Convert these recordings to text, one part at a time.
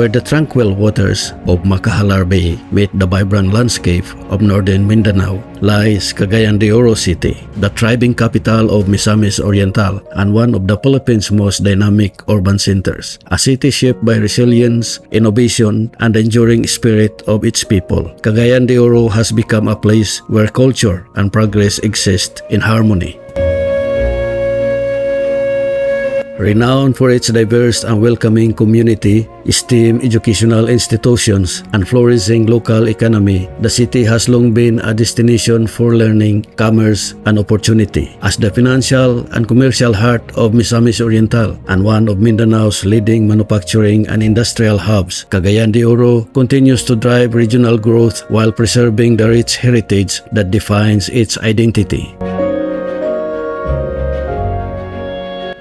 where the tranquil waters of Macajalar Bay meet the vibrant landscape of Northern Mindanao, lies Cagayan de Oro City, the thriving capital of Misamis Oriental and one of the Philippines' most dynamic urban centers. A city shaped by resilience, innovation, and the enduring spirit of its people. Cagayan de Oro has become a place where culture and progress exist in harmony. Renowned for its diverse and welcoming community, esteemed educational institutions, and flourishing local economy, the city has long been a destination for learning, commerce, and opportunity. As the financial and commercial heart of Misamis Oriental and one of Mindanao's leading manufacturing and industrial hubs, Cagayan de Oro continues to drive regional growth while preserving the rich heritage that defines its identity.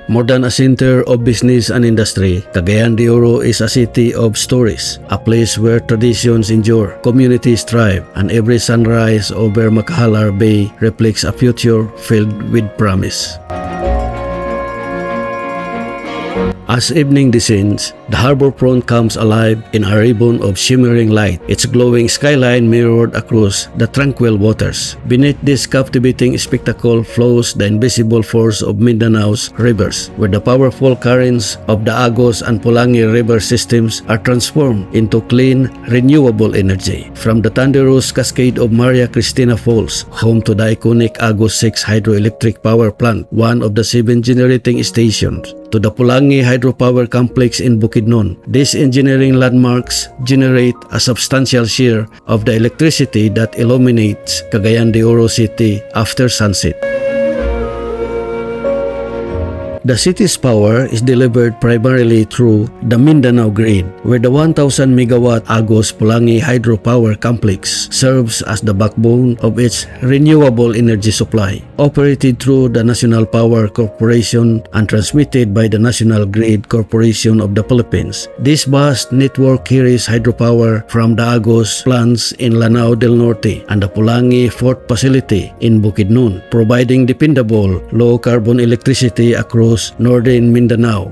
More than a center of business and industry, Cagayan de Oro is a city of stories, a place where traditions endure, communities thrive, and every sunrise over Macajalar Bay reflects a future filled with promise. As evening descends, the harbor front comes alive in a ribbon of shimmering light, its glowing skyline mirrored across the tranquil waters. Beneath this captivating spectacle flows the invisible force of Mindanao's rivers, where the powerful currents of the Agos and Pulangi river systems are transformed into clean, renewable energy. From the thunderous cascade of Maria Cristina Falls, home to the iconic Agos 6 hydroelectric power plant, one of the 7 generating stations, to the Pulangi hydropower complex in Bukidnon. These engineering landmarks generate a substantial share of the electricity that illuminates Cagayan de Oro City after sunset. The city's power is delivered primarily through the Mindanao grid, where the 1,000 megawatt Agos Pulangi hydropower complex serves as the backbone of its renewable energy supply. Operated through the National Power Corporation and transmitted by the National Grid Corporation of the Philippines, this vast network carries hydropower from the Agos plants in Lanao del Norte and the Pulangi Fort Facility in Bukidnon, providing dependable, low-carbon electricity across Northern Mindanao.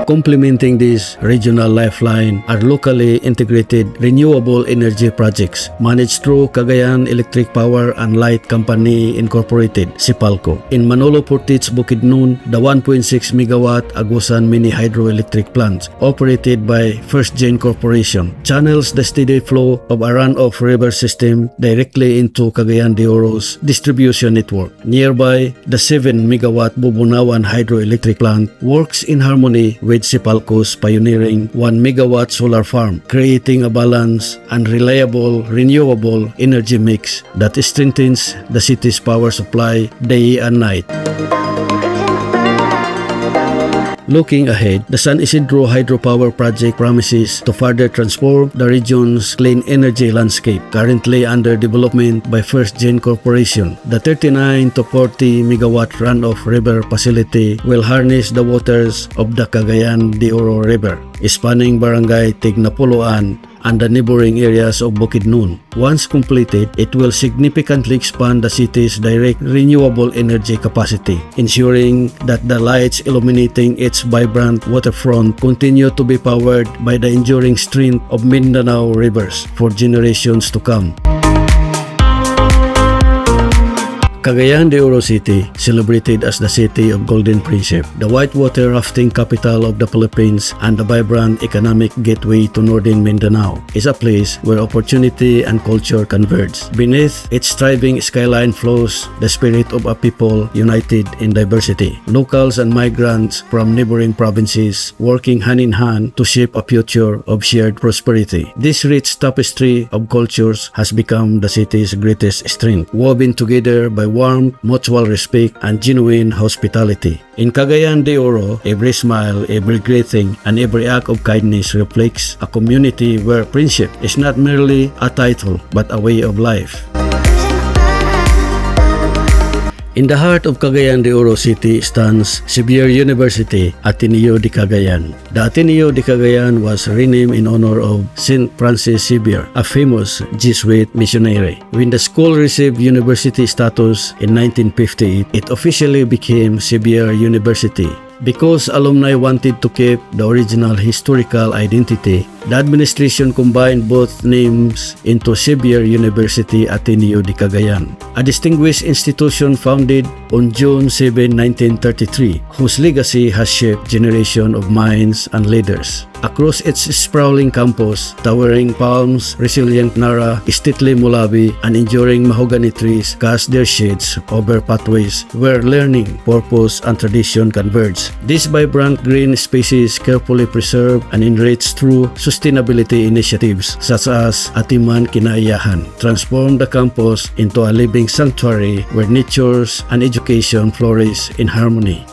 Complementing this regional lifeline are locally integrated renewable energy projects managed through Cagayan Electric Power and Light Company Incorporated, CIPALCO. In Manolo Portage, Bukidnon, the 1.6 megawatt Agusan mini hydroelectric plant, operated by First Gen Corporation, channels the steady flow of a runoff river system directly into Cagayan de Oro's distribution network. Nearby, the 7 megawatt Bubunawan hydroelectric plant works in harmony with CIPALCO's pioneering 1 megawatt solar farm, creating a balanced and reliable renewable energy mix that strengthens the city's power supply day and night. Looking ahead, the San Isidro hydropower project promises to further transform the region's clean energy landscape, currently under development by First Gen Corporation. The 39 to 40 megawatt runoff river facility will harness the waters of the Cagayan de Oro River, spanning Barangay Tignapuluan and the neighboring areas of Bukidnon. Once completed, it will significantly expand the city's direct renewable energy capacity, ensuring that the lights illuminating its vibrant waterfront continue to be powered by the enduring strength of Mindanao rivers for generations to come. Cagayan de Oro City, celebrated as the City of Golden Friendship, the whitewater rafting capital of the Philippines, and the vibrant economic gateway to Northern Mindanao, is a place where opportunity and culture converge. Beneath its thriving skyline flows the spirit of a people united in diversity. Locals and migrants from neighboring provinces working hand in hand to shape a future of shared prosperity. This rich tapestry of cultures has become the city's greatest strength, woven together by warmth, mutual respect, and genuine hospitality. In Cagayan de Oro, every smile, every greeting, and every act of kindness reflects a community where friendship is not merely a title but a way of life. In the heart of Cagayan de Oro City stands Xavier University, Ateneo de Cagayan. The Ateneo de Cagayan was renamed in honor of Saint Francis Xavier, a famous Jesuit missionary. When the school received university status in 1958, it officially became Xavier University. Because alumni wanted to keep the original historical identity, the administration combined both names into Xavier University Ateneo de Cagayan, a distinguished institution founded on June 7, 1933, whose legacy has shaped generation of minds and leaders. Across its sprawling campus, towering palms, resilient nara, stately mulabi, and enduring mahogany trees cast their shades over pathways where learning, purpose, and tradition converge. These vibrant green spaces, carefully preserved and enriched through sustainability initiatives such as Atiman Kinaiyahan, transform the campus into a living sanctuary where nature and education flourish in harmony.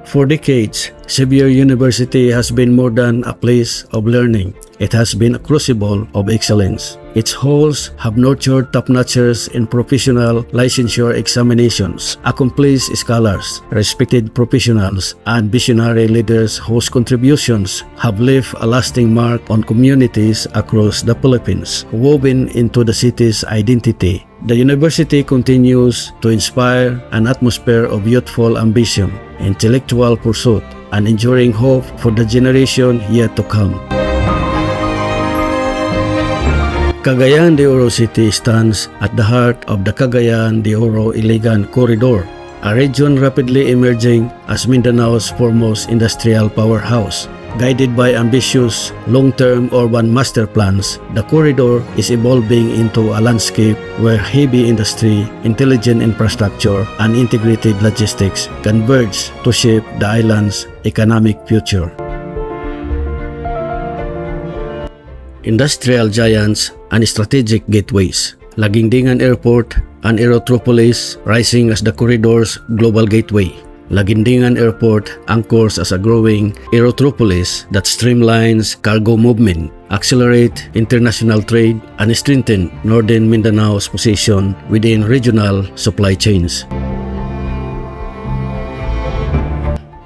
For decades, Xavier University has been more than a place of learning. It has been a crucible of excellence. Its halls have nurtured top-notchers in professional licensure examinations, accomplished scholars, respected professionals, and visionary leaders whose contributions have left a lasting mark on communities across the Philippines, woven into the city's identity. The university continues to inspire an atmosphere of youthful ambition, intellectual pursuit, and enduring hope for the generation yet to come. Cagayan de Oro City stands at the heart of the Cagayan de Oro Iligan Corridor, a region rapidly emerging as Mindanao's foremost industrial powerhouse. Guided by ambitious long-term urban master plans, the corridor is evolving into a landscape where heavy industry, intelligent infrastructure, and integrated logistics converge to shape the island's economic future. Industrial giants and strategic gateways. Lagindingan Airport and Aerotropolis rising as the corridor's global gateway. Lagindingan Airport anchors as a growing aerotropolis that streamlines cargo movement, accelerate international trade, and strengthen Northern Mindanao's position within regional supply chains.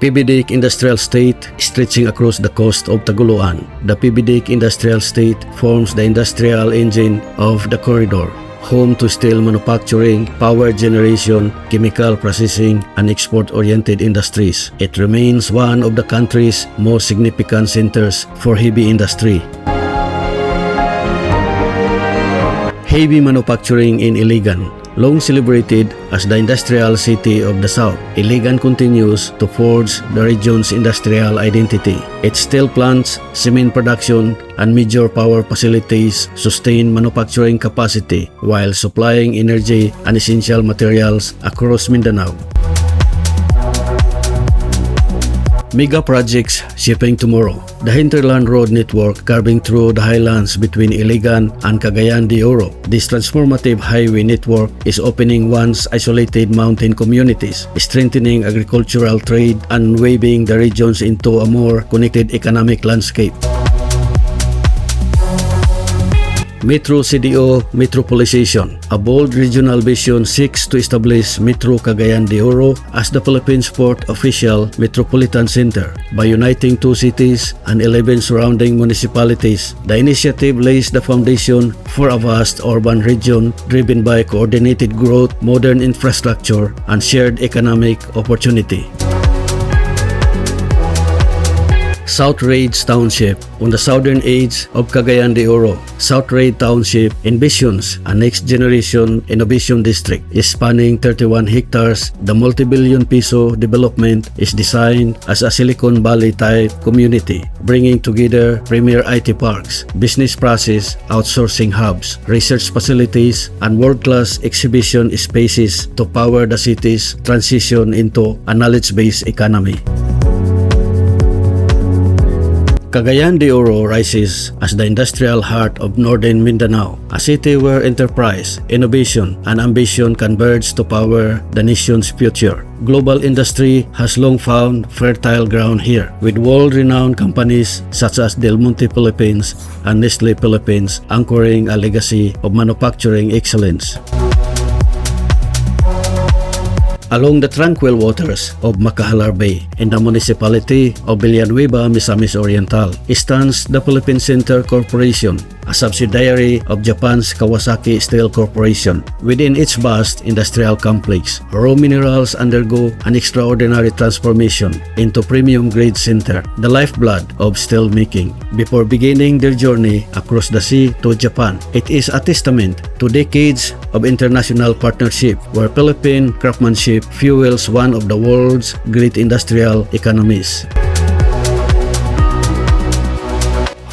PBDIC Industrial State stretching across the coast of Taguluan. The PBDIC Industrial State forms the industrial engine of the corridor, home to steel manufacturing, power generation, chemical processing, and export-oriented industries. It remains one of the country's most significant centers for heavy industry. Heavy manufacturing in Iligan. Long celebrated as the industrial city of the South, Iligan continues to forge the region's industrial identity. Its steel plants, cement production, and major power facilities sustain manufacturing capacity while supplying energy and essential materials across Mindanao. Mega projects shaping tomorrow. The Hinterland Road Network carving through the highlands between Iligan and Cagayan de Oro. This transformative highway network is opening once isolated mountain communities, strengthening agricultural trade, and weaving the regions into a more connected economic landscape. Metro CDO Metropolization. A bold regional vision seeks to establish Metro Cagayan de Oro as the Philippines' fourth official metropolitan center. By uniting two cities and 11 surrounding municipalities, the initiative lays the foundation for a vast urban region driven by coordinated growth, modern infrastructure, and shared economic opportunity. South Raids Township. On the southern edge of Cagayan de Oro, South Raid Township envisions a next-generation innovation district spanning 31 hectares. The multi-billion peso development is designed as a Silicon Valley-type community, bringing together premier IT parks, business process outsourcing hubs, research facilities, and world-class exhibition spaces to power the city's transition into a knowledge-based economy. Cagayan de Oro rises as the industrial heart of Northern Mindanao, a city where enterprise, innovation, and ambition converge to power the nation's future. Global industry has long found fertile ground here, with world-renowned companies such as Del Monte Philippines and Nestled Philippines anchoring a legacy of manufacturing excellence. Along the tranquil waters of Macajalar Bay in the municipality of Villanueva, Misamis Oriental, stands the Philippine Center Corporation, a subsidiary of Japan's Kawasaki Steel Corporation. Within its vast industrial complex, raw minerals undergo an extraordinary transformation into premium-grade sinter, the lifeblood of steel making. Before beginning their journey across the sea to Japan, it is a testament to decades of international partnership where Philippine craftsmanship fuels one of the world's great industrial economies.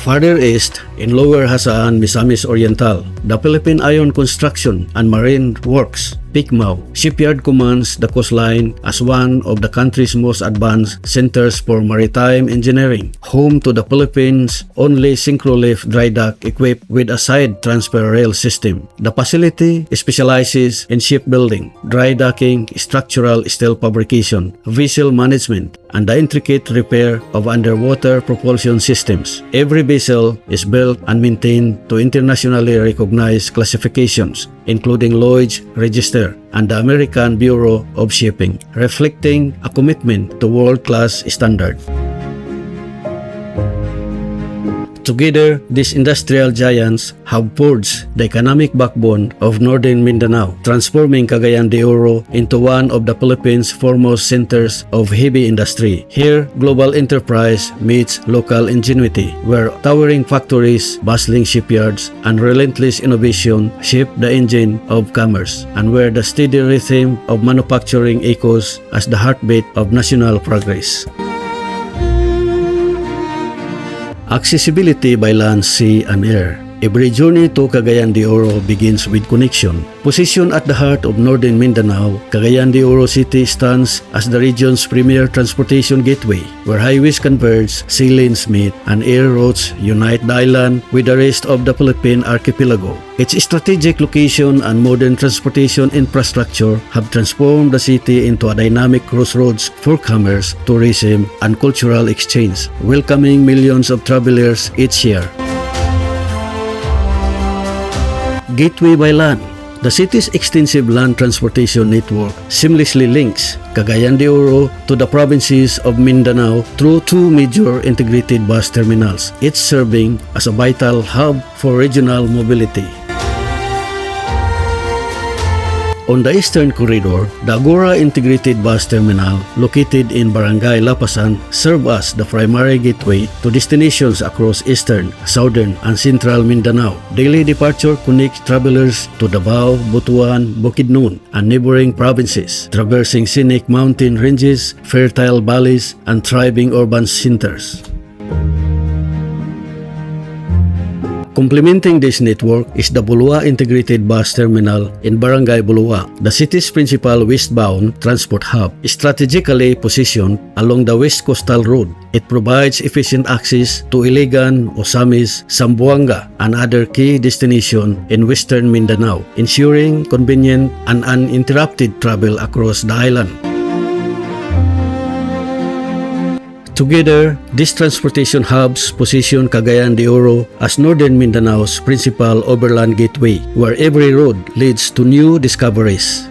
Farther east, in Lower Hasaan, Misamis Oriental, the Philippine Iron Construction and Marine Works (PICMAW) shipyard commands the coastline as one of the country's most advanced centers for maritime engineering, home to the Philippines' only synchro-lift dry dock equipped with a side transfer rail system. The facility specializes in shipbuilding, dry docking, structural steel fabrication, vessel management, and the intricate repair of underwater propulsion systems. Every vessel is built and maintained to internationally recognized classifications, including Lloyd's Register and the American Bureau of Shipping, reflecting a commitment to world-class standards. Together, these industrial giants have forged the economic backbone of Northern Mindanao, transforming Cagayan de Oro into one of the Philippines' foremost centers of heavy industry. Here, global enterprise meets local ingenuity, where towering factories, bustling shipyards, and relentless innovation shape the engine of commerce, and where the steady rhythm of manufacturing echoes as the heartbeat of national progress. Accessibility by land, sea, and air. Every journey to Cagayan de Oro begins with connection. Positioned at the heart of Northern Mindanao, Cagayan de Oro City stands as the region's premier transportation gateway, where highways converge, sea lanes meet, and air routes unite the island with the rest of the Philippine archipelago. Its strategic location and modern transportation infrastructure have transformed the city into a dynamic crossroads for commerce, tourism, and cultural exchange, welcoming millions of travelers each year. Gateway by land. The city's extensive land transportation network seamlessly links Cagayan de Oro to the provinces of Mindanao through two major integrated bus terminals, each serving as a vital hub for regional mobility. On the eastern corridor, the Agora Integrated Bus Terminal, located in Barangay Lapasan, serves as the primary gateway to destinations across eastern, southern, and central Mindanao. Daily departure connects travelers to Davao, Butuan, Bukidnon, and neighboring provinces, traversing scenic mountain ranges, fertile valleys, and thriving urban centers. Complementing this network is the Bulua Integrated Bus Terminal in Barangay Bulua, the city's principal westbound transport hub. Strategically positioned along the West Coastal Road, it provides efficient access to Iligan, Osamis, Zamboanga, and other key destinations in western Mindanao, ensuring convenient and uninterrupted travel across the island. Together, these transportation hubs position Cagayan de Oro as Northern Mindanao's principal overland gateway, where every road leads to new discoveries.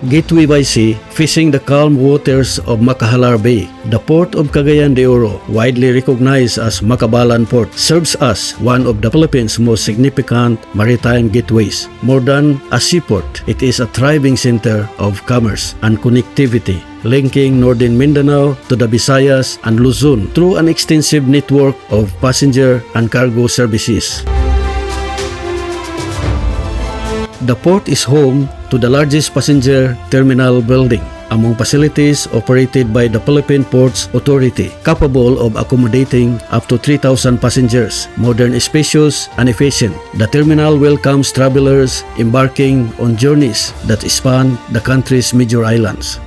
Gateway by sea, facing the calm waters of Macajalar Bay, the port of Cagayan de Oro, widely recognized as Macabalan Port, serves as one of the Philippines' most significant maritime gateways. More than a seaport, it is a thriving center of commerce and connectivity, linking Northern Mindanao to the Visayas and Luzon through an extensive network of passenger and cargo services. The port is home to the largest passenger terminal building among facilities operated by the Philippine Ports Authority, capable of accommodating up to 3,000 passengers. Modern, spacious, and efficient, the terminal welcomes travelers embarking on journeys that span the country's major islands.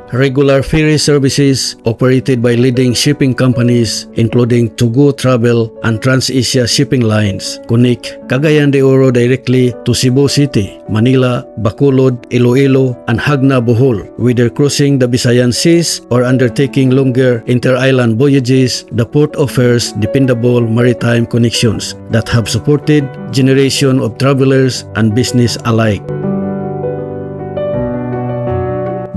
Regular ferry services operated by leading shipping companies including Tugu Travel and Trans-Asia Shipping Lines connect Cagayan de Oro directly to Cebu City, Manila, Bacolod, Iloilo, and Hagna, Bohol. Whether crossing the Visayan Seas or undertaking longer inter-island voyages, the port offers dependable maritime connections that have supported generations of travelers and business alike.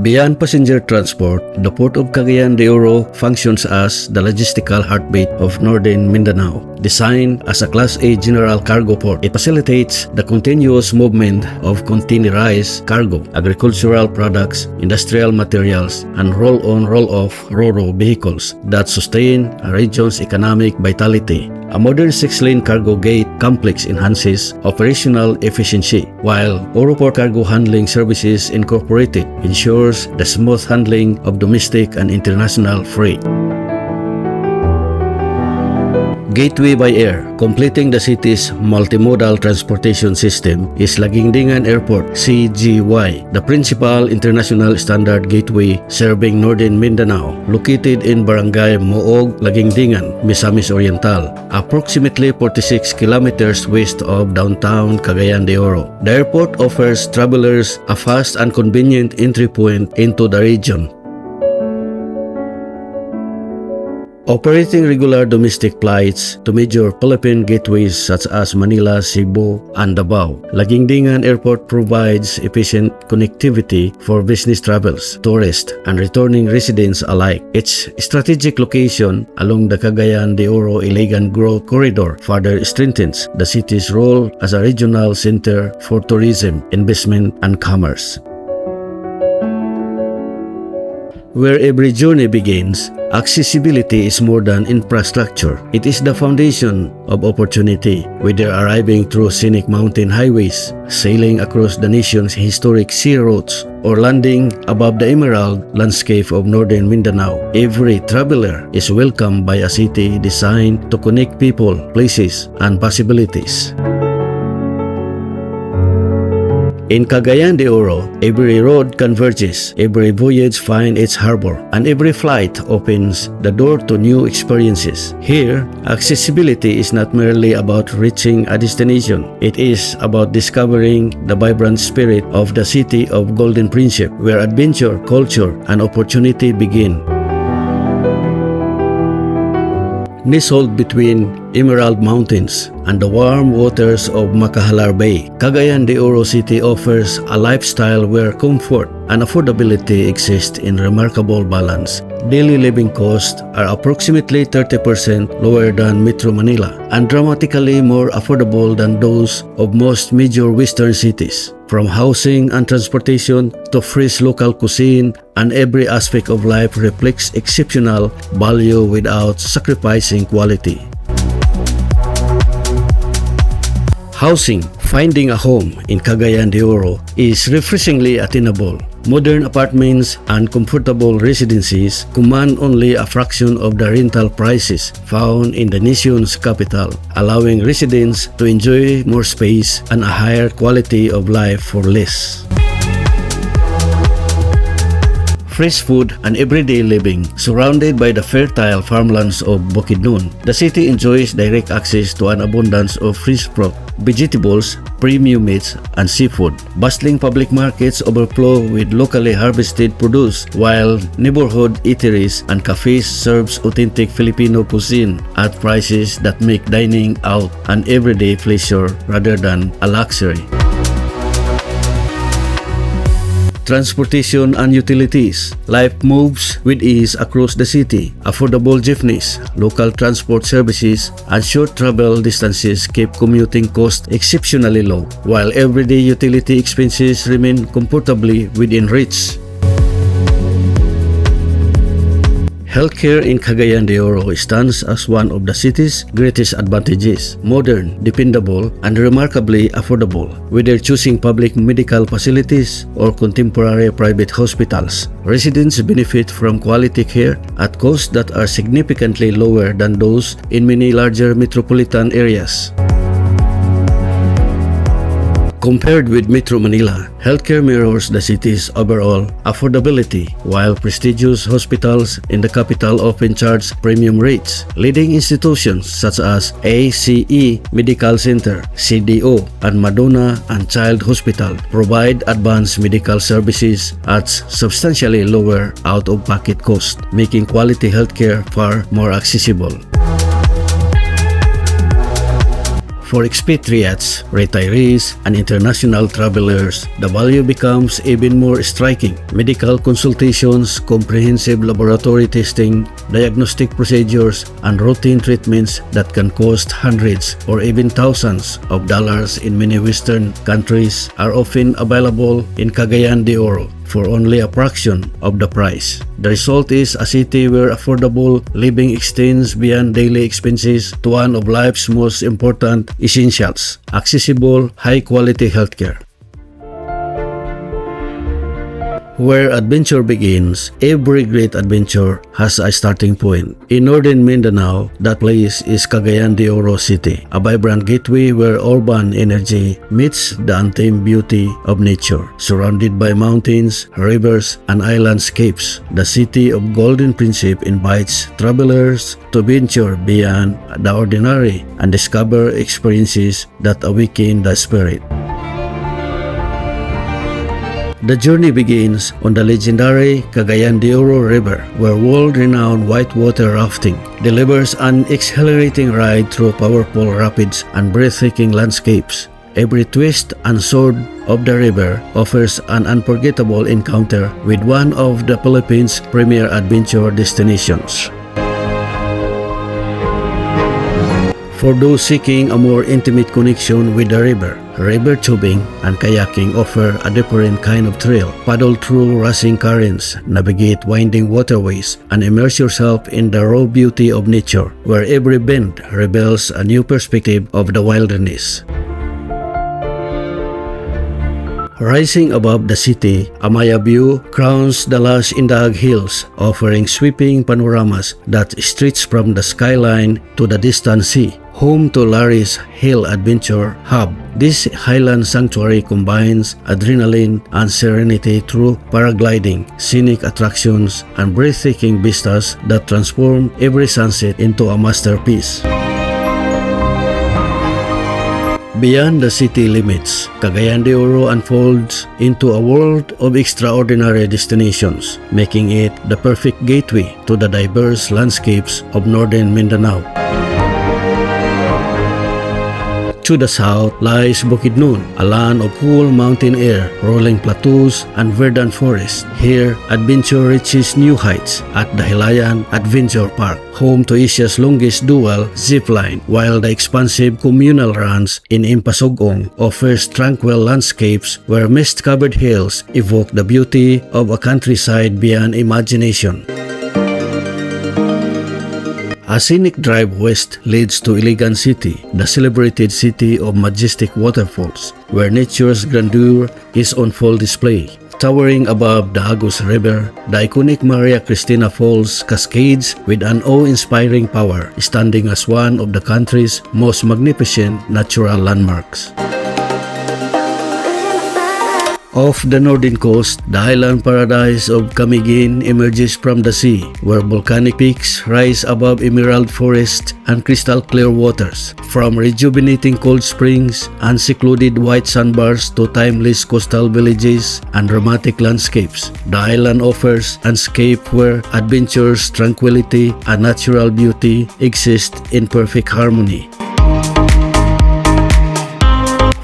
Beyond passenger transport, the Port of Cagayan de Oro functions as the logistical heartbeat of Northern Mindanao. Designed as a Class A general cargo port, it facilitates the continuous movement of containerized cargo, agricultural products, industrial materials, and roll-on roll-off ro-ro vehicles that sustain a region's economic vitality. A modern 6-lane cargo gate complex enhances operational efficiency, while Oro Port Cargo Handling Services Incorporated ensures the smooth handling of domestic and international freight. Gateway by air, completing the city's multimodal transportation system, is Lagingdingan Airport CGY, the principal international standard gateway serving Northern Mindanao, located in Barangay Moog, Lagingdingan, Misamis Oriental, approximately 46 kilometers west of downtown Cagayan de Oro. The airport offers travelers a fast and convenient entry point into the region. Operating regular domestic flights to major Philippine gateways such as Manila, Cebu, and Davao, Lagingdingan Airport provides efficient connectivity for business travels, tourists, and returning residents alike. Its strategic location along the Cagayan de Oro Iligan Growth Corridor further strengthens the city's role as a regional center for tourism, investment, and commerce. Where every journey begins, accessibility is more than infrastructure. It is the foundation of opportunity, whether arriving through scenic mountain highways, sailing across the nation's historic sea routes, or landing above the emerald landscape of Northern Mindanao. Every traveler is welcomed by a city designed to connect people, places, and possibilities. In Cagayan de Oro, every road converges, every voyage finds its harbor, and every flight opens the door to new experiences. Here, accessibility is not merely about reaching a destination. It is about discovering the vibrant spirit of the city of Golden Principe, where adventure, culture, and opportunity begin. Nestled between Emerald Mountains and the warm waters of Macajalar Bay, Cagayan de Oro City offers a lifestyle where comfort and affordability exist in remarkable balance. Daily living costs are approximately 30% lower than Metro Manila and dramatically more affordable than those of most major western cities. From housing and transportation to fresh local cuisine, and every aspect of life reflects exceptional value without sacrificing quality. Housing. Finding a home in Cagayan de Oro is refreshingly attainable. Modern apartments and comfortable residencies command only a fraction of the rental prices found in the nation's capital, allowing residents to enjoy more space and a higher quality of life for less. Fresh food and everyday living. Surrounded by the fertile farmlands of Bukidnon, the city enjoys direct access to an abundance of fresh fruit, vegetables, premium meats, and seafood. Bustling public markets overflow with locally harvested produce, while neighborhood eateries and cafes serves authentic Filipino cuisine at prices that make dining out an everyday pleasure rather than a luxury. Transportation and utilities. Life moves with ease across the city. Affordable jeepneys, local transport services, and short travel distances keep commuting costs exceptionally low, while everyday utility expenses remain comfortably within reach. Healthcare in Cagayan de Oro stands as one of the city's greatest advantages. Modern, dependable, and remarkably affordable. Whether choosing public medical facilities or contemporary private hospitals, residents benefit from quality care at costs that are significantly lower than those in many larger metropolitan areas. Compared with Metro Manila, healthcare mirrors the city's overall affordability, while prestigious hospitals in the capital often charge premium rates. Leading institutions such as ACE Medical Center, CDO, and Madonna and Child Hospital provide advanced medical services at substantially lower out-of-pocket cost, making quality healthcare far more accessible. For expatriates, retirees, and international travelers, the value becomes even more striking. Medical consultations, comprehensive laboratory testing, diagnostic procedures, and routine treatments that can cost hundreds or even thousands of dollars in many Western countries are often available in Cagayan de Oro for only a fraction of the price. The result is a city where affordable living extends beyond daily expenses to one of life's most important essentials: accessible, high-quality healthcare. Where adventure begins, every great adventure has a starting point. In Northern Mindanao, that place is Cagayan de Oro City, a vibrant gateway where urban energy meets the untamed beauty of nature. Surrounded by mountains, rivers, and islandscapes, the city of Golden Principe invites travelers to venture beyond the ordinary and discover experiences that awaken the spirit. The journey begins on the legendary Cagayan de Oro River, where world-renowned whitewater rafting delivers an exhilarating ride through powerful rapids and breathtaking landscapes. Every twist and sword of the river offers an unforgettable encounter with one of the Philippines' premier adventure destinations. For those seeking a more intimate connection with the river tubing and kayaking offer a different kind of thrill. Paddle through rushing currents, navigate winding waterways, and immerse yourself in the raw beauty of nature, where every bend reveals a new perspective of the wilderness. Rising above the city, a Maya view crowns the lush Indag Hills, offering sweeping panoramas that stretch from the skyline to the distant sea. Home to Larry's Hill Adventure Hub, this highland sanctuary combines adrenaline and serenity through paragliding, scenic attractions, and breathtaking vistas that transform every sunset into a masterpiece. Beyond the city limits, Cagayan de Oro unfolds into a world of extraordinary destinations, making it the perfect gateway to the diverse landscapes of Northern Mindanao. To the south lies Bukidnon, a land of cool mountain air, rolling plateaus, and verdant forests. Here, adventure reaches new heights at the Hilayan Adventure Park, home to Asia's longest dual zip line, while the expansive communal runs in Impasugong offers tranquil landscapes where mist-covered hills evoke the beauty of a countryside beyond imagination. A scenic drive west leads to Iligan City, the celebrated city of majestic waterfalls, where nature's grandeur is on full display. Towering above the Agus River, the iconic Maria Cristina Falls cascades with an awe-inspiring power, standing as one of the country's most magnificent natural landmarks. Off the northern coast, the island paradise of Camiguin emerges from the sea, where volcanic peaks rise above emerald forests and crystal-clear waters. From rejuvenating cold springs and secluded white sandbars to timeless coastal villages and dramatic landscapes, the island offers an escape where adventures, tranquility, and natural beauty exist in perfect harmony.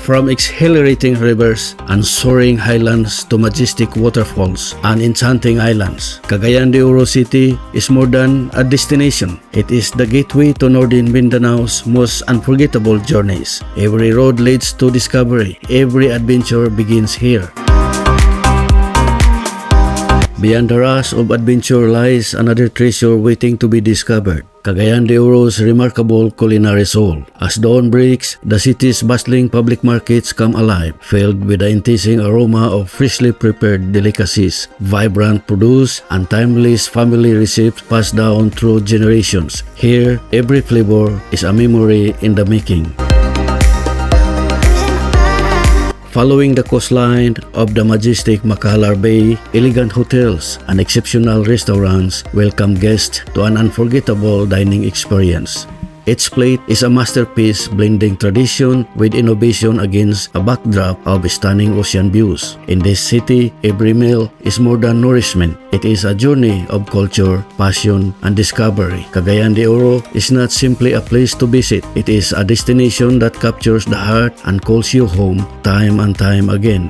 From exhilarating rivers and soaring highlands to majestic waterfalls and enchanting islands, Cagayan de Oro City is more than a destination. It is the gateway to Northern Mindanao's most unforgettable journeys. Every road leads to discovery. Every adventure begins here. Beyond the rush of adventure lies another treasure waiting to be discovered: Cagayan de Oro's remarkable culinary soul. As dawn breaks, the city's bustling public markets come alive, filled with the enticing aroma of freshly prepared delicacies, vibrant produce, and timeless family recipes passed down through generations. Here, every flavor is a memory in the making. Following the coastline of the majestic Macajalar Bay, elegant hotels and exceptional restaurants welcome guests to an unforgettable dining experience. Each plate is a masterpiece blending tradition with innovation against a backdrop of stunning ocean views. In this city, every meal is more than nourishment. It is a journey of culture, passion, and discovery. Cagayan de Oro is not simply a place to visit. It is a destination that captures the heart and calls you home time and time again.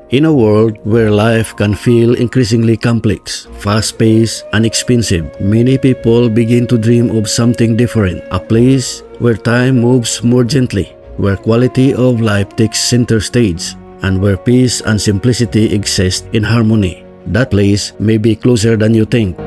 In a world where life can feel increasingly complex, fast-paced, and expensive, many people begin to dream of something different, a place where time moves more gently, where quality of life takes center stage, and where peace and simplicity exist in harmony. That place may be closer than you think.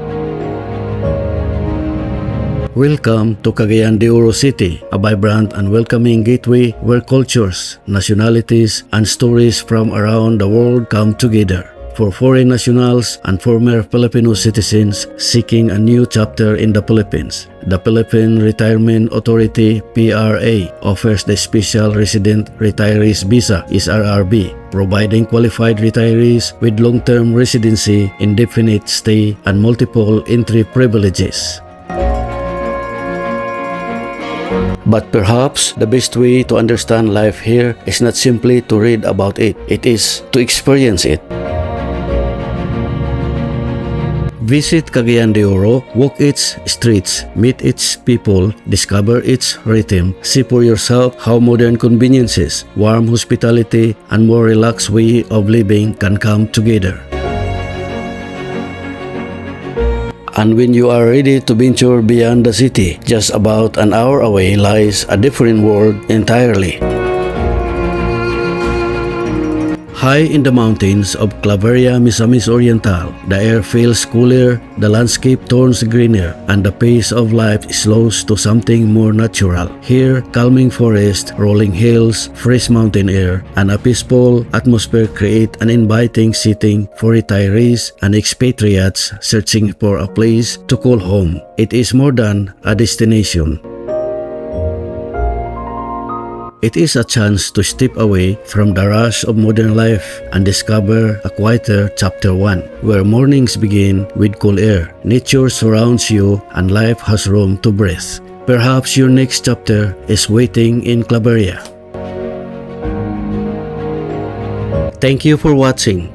Welcome to Cagayan de Oro City, a vibrant and welcoming gateway where cultures, nationalities, and stories from around the world come together. For foreign nationals and former Filipino citizens seeking a new chapter in the Philippines, the Philippine Retirement Authority (PRA) offers the Special Resident Retirees Visa (SRRV), providing qualified retirees with long-term residency, indefinite stay, and multiple entry privileges. But perhaps the best way to understand life here is not simply to read about it, it is to experience it. Visit Cagayan de Oro, walk its streets, meet its people, discover its rhythm, see for yourself how modern conveniences, warm hospitality, and more relaxed way of living can come together. And when you are ready to venture beyond the city, just about an hour away lies a different world entirely. High in the mountains of Misamis Oriental, the air feels cooler, the landscape turns greener, and the pace of life slows to something more natural. Here, calming forest, rolling hills, fresh mountain air, and a peaceful atmosphere create an inviting setting for retirees and expatriates searching for a place to call home. It is more than a destination. It is a chance to step away from the rush of modern life and discover a quieter chapter 1, where mornings begin with cool air, nature surrounds you, and life has room to breathe. Perhaps your next chapter is waiting in Claveria. Thank you for watching.